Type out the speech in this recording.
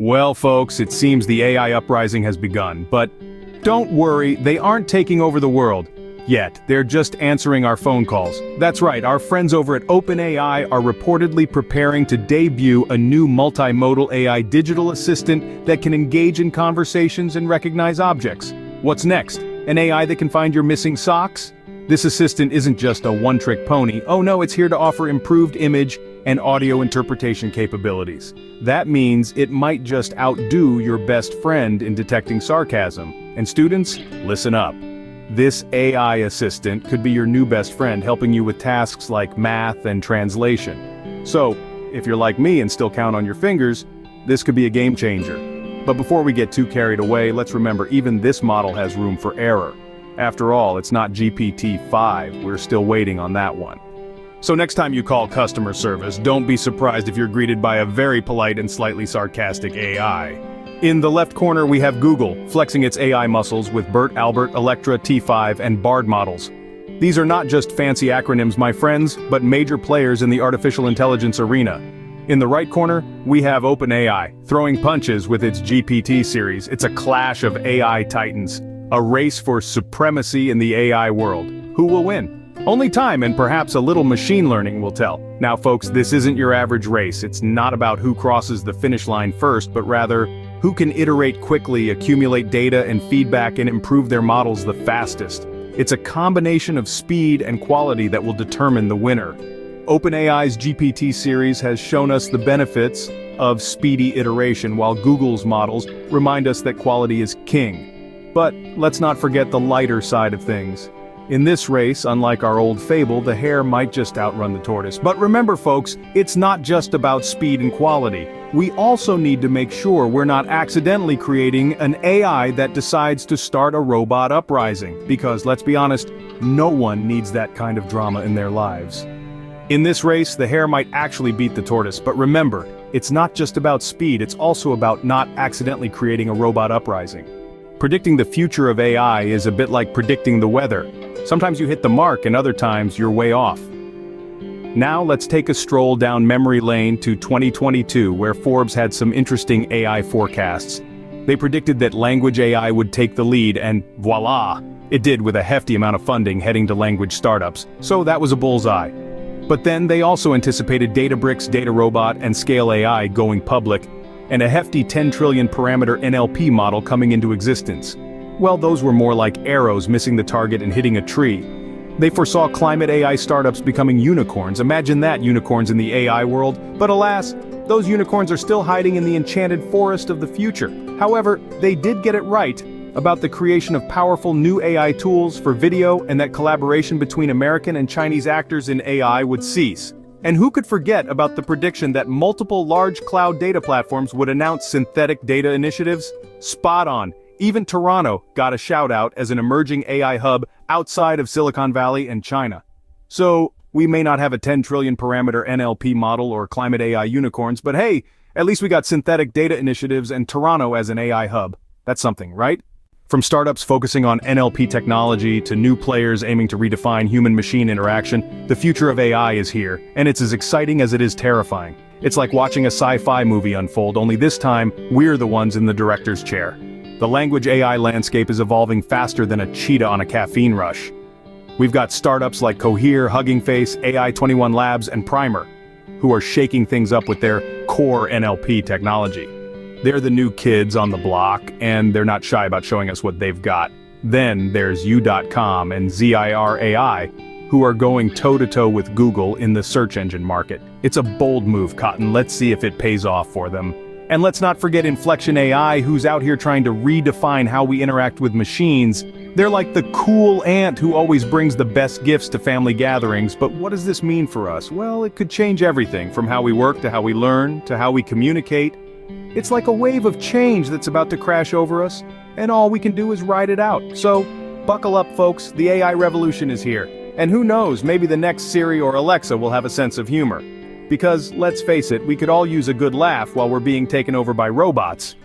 Well, folks, it seems the AI uprising has begun, but don't worry, they aren't taking over the world. Yet, they're just answering our phone calls. That's right, our friends over at OpenAI are reportedly preparing to debut a new multimodal AI digital assistant that can engage in conversations and recognize objects. What's next? An AI that can find your missing socks? This assistant isn't just a one-trick pony. Oh no, it's here to offer improved image and audio interpretation capabilities. That means it might just outdo your best friend in detecting sarcasm. And students, listen up. This AI assistant could be your new best friend, helping you with tasks like math and translation. So, if you're like me and still count on your fingers, this could be a game changer. But before we get too carried away, let's remember even this model has room for error. After all, it's not GPT-5, we're still waiting on that one. So next time you call customer service, don't be surprised if you're greeted by a very polite and slightly sarcastic AI. In the left corner we have Google, flexing its AI muscles with BERT, Albert, Electra, T5, and Bard models. These are not just fancy acronyms, my friends, but major players in the artificial intelligence arena. In the right corner, we have OpenAI, throwing punches with its GPT series. It's a clash of AI titans, a race for supremacy in the AI world. Who will win? Only time and perhaps a little machine learning will tell. Now folks, this isn't your average race. It's not about who crosses the finish line first, but rather, who can iterate quickly, accumulate data and feedback, and improve their models the fastest. It's a combination of speed and quality that will determine the winner. OpenAI's GPT series has shown us the benefits of speedy iteration, while Google's models remind us that quality is king. But let's not forget the lighter side of things. In this race, unlike our old fable, the hare might just outrun the tortoise. But remember folks, it's not just about speed and quality. We also need to make sure we're not accidentally creating an AI that decides to start a robot uprising. Because let's be honest, no one needs that kind of drama in their lives. In this race, the hare might actually beat the tortoise, but remember, it's not just about speed, it's also about not accidentally creating a robot uprising. Predicting the future of AI is a bit like predicting the weather. Sometimes you hit the mark and other times you're way off. Now let's take a stroll down memory lane to 2022, where Forbes had some interesting AI forecasts. They predicted that language AI would take the lead, and voila! It did, with a hefty amount of funding heading to language startups, so that was a bullseye. But then they also anticipated Databricks, DataRobot, and Scale AI going public, and a hefty 10 trillion parameter NLP model coming into existence. Well, those were more like arrows missing the target and hitting a tree. They foresaw climate AI startups becoming unicorns. Imagine that, unicorns in the AI world. But alas, those unicorns are still hiding in the enchanted forest of the future. However, they did get it right about the creation of powerful new AI tools for video, and that collaboration between American and Chinese actors in AI would cease. And who could forget about the prediction that multiple large cloud data platforms would announce synthetic data initiatives? Spot on. Even Toronto got a shout-out as an emerging AI hub outside of Silicon Valley and China. So, we may not have a 10 trillion parameter NLP model or climate AI unicorns, but hey, at least we got synthetic data initiatives and Toronto as an AI hub. That's something, right? From startups focusing on NLP technology to new players aiming to redefine human-machine interaction, the future of AI is here, and it's as exciting as it is terrifying. It's like watching a sci-fi movie unfold, only this time, we're the ones in the director's chair. The language AI landscape is evolving faster than a cheetah on a caffeine rush. We've got startups like Cohere, Hugging Face, AI21 Labs, and Primer, who are shaking things up with their core NLP technology. They're the new kids on the block, and they're not shy about showing us what they've got. Then there's U.com and ZIR AI, who are going toe-to-toe with Google in the search engine market. It's a bold move, Cotton. Let's see if it pays off for them. And let's not forget Inflection AI, who's out here trying to redefine how we interact with machines. They're like the cool aunt who always brings the best gifts to family gatherings, but what does this mean for us? Well, it could change everything, from how we work to how we learn, to how we communicate. It's like a wave of change that's about to crash over us, and all we can do is ride it out. So, buckle up folks, the AI revolution is here. And who knows, maybe the next Siri or Alexa will have a sense of humor. Because, let's face it, we could all use a good laugh while we're being taken over by robots.